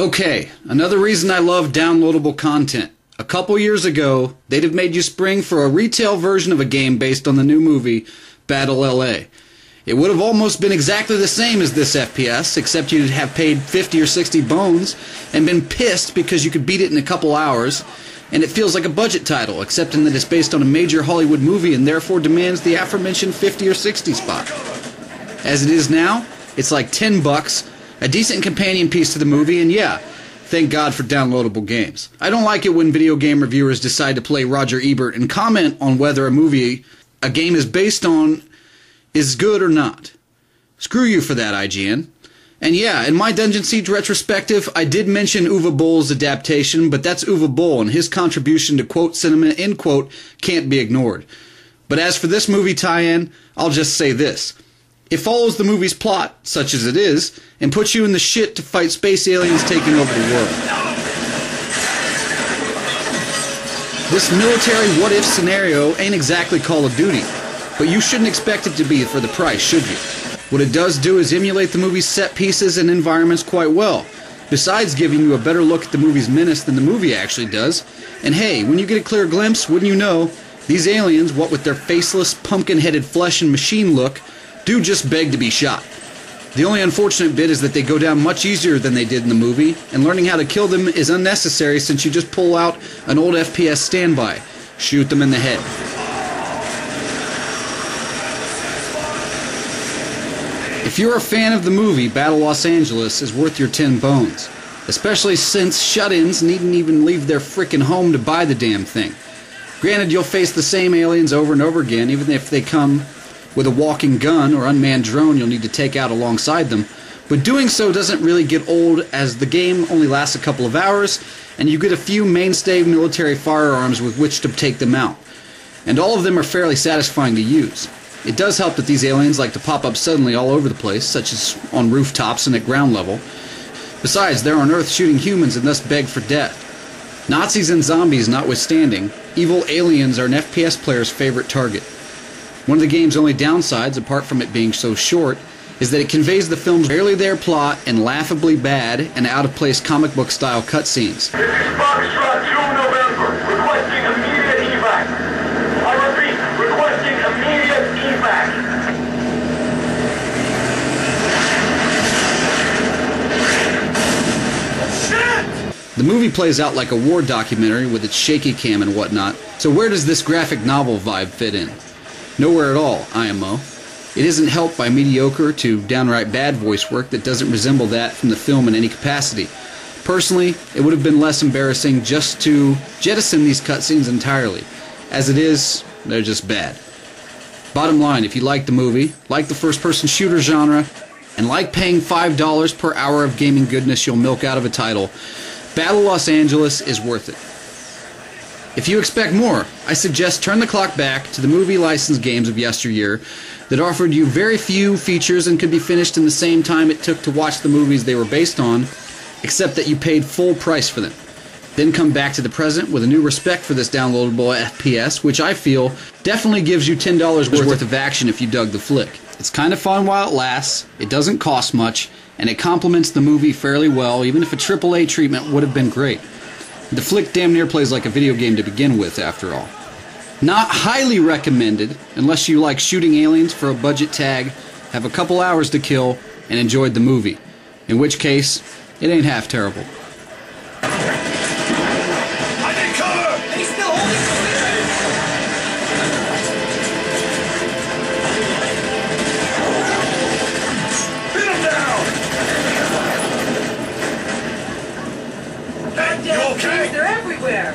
Okay, another reason I love downloadable content. A couple years ago, they'd have made you spring for a retail version of a game based on the new movie, Battle LA. It would have almost been exactly the same as this FPS, except you'd have paid 50 or 60 bones and been pissed because you could beat it in a couple hours, and it feels like a budget title, except in that it's based on a major Hollywood movie and therefore demands the aforementioned 50 or 60 spot. As it is now, it's like $10, a decent companion piece to the movie, and yeah, thank God for downloadable games. I don't like it when video game reviewers decide to play Roger Ebert and comment on whether a game is based on is good or not. Screw you for that, IGN. And yeah, in my Dungeon Siege retrospective, I did mention Uwe Boll's adaptation, but that's Uwe Boll, and his contribution to quote cinema, end quote, can't be ignored. But as for this movie tie-in, I'll just say this. It follows the movie's plot, such as it is, and puts you in the shit to fight space aliens taking over the world. This military what-if scenario ain't exactly Call of Duty, but you shouldn't expect it to be for the price, should you? What it does do is emulate the movie's set pieces and environments quite well, besides giving you a better look at the movie's menace than the movie actually does. And hey, when you get a clear glimpse, wouldn't you know, these aliens, what with their faceless, pumpkin-headed flesh and machine look, do just beg to be shot. The only unfortunate bit is that they go down much easier than they did in the movie, and learning how to kill them is unnecessary since you just pull out an old FPS standby. Shoot them in the head. If you're a fan of the movie, Battle Los Angeles is worth your 10 bones. Especially since shut-ins needn't even leave their frickin' home to buy the damn thing. Granted, you'll face the same aliens over and over again, even if they come with a walking gun or unmanned drone you'll need to take out alongside them, but doing so doesn't really get old as the game only lasts a couple of hours and you get a few mainstay military firearms with which to take them out. And all of them are fairly satisfying to use. It does help that these aliens like to pop up suddenly all over the place, such as on rooftops and at ground level. Besides, they're on Earth shooting humans and thus beg for death. Nazis and zombies notwithstanding, evil aliens are an FPS player's favorite target. One of the game's only downsides, apart from it being so short, is that it conveys the film's barely there plot and laughably bad and out-of-place comic book style cutscenes. This is Foxtrot 2 November, requesting immediate evac. I repeat, requesting immediate evac. Shit! The movie plays out like a war documentary with its shaky cam and whatnot, so where does this graphic novel vibe fit in? Nowhere at all, IMO. It isn't helped by mediocre to downright bad voice work that doesn't resemble that from the film in any capacity. Personally, it would have been less embarrassing just to jettison these cutscenes entirely. As it is, they're just bad. Bottom line, if you like the movie, like the first-person shooter genre, and like paying $5 per hour of gaming goodness you'll milk out of a title, Battle Los Angeles is worth it. If you expect more, I suggest turn the clock back to the movie licensed games of yesteryear that offered you very few features and could be finished in the same time it took to watch the movies they were based on, except that you paid full price for them. Then come back to the present with a new respect for this downloadable FPS, which I feel definitely gives you $10 worth of action if you dug the flick. It's kind of fun while it lasts, it doesn't cost much, and it complements the movie fairly well, even if a AAA treatment would have been great. The flick damn near plays like a video game to begin with, after all. Not highly recommended, unless you like shooting aliens for a budget tag, have a couple hours to kill, and enjoyed the movie. In which case, it ain't half terrible. I need cover! He's still holding position! Pin him down! You okay? They're everywhere!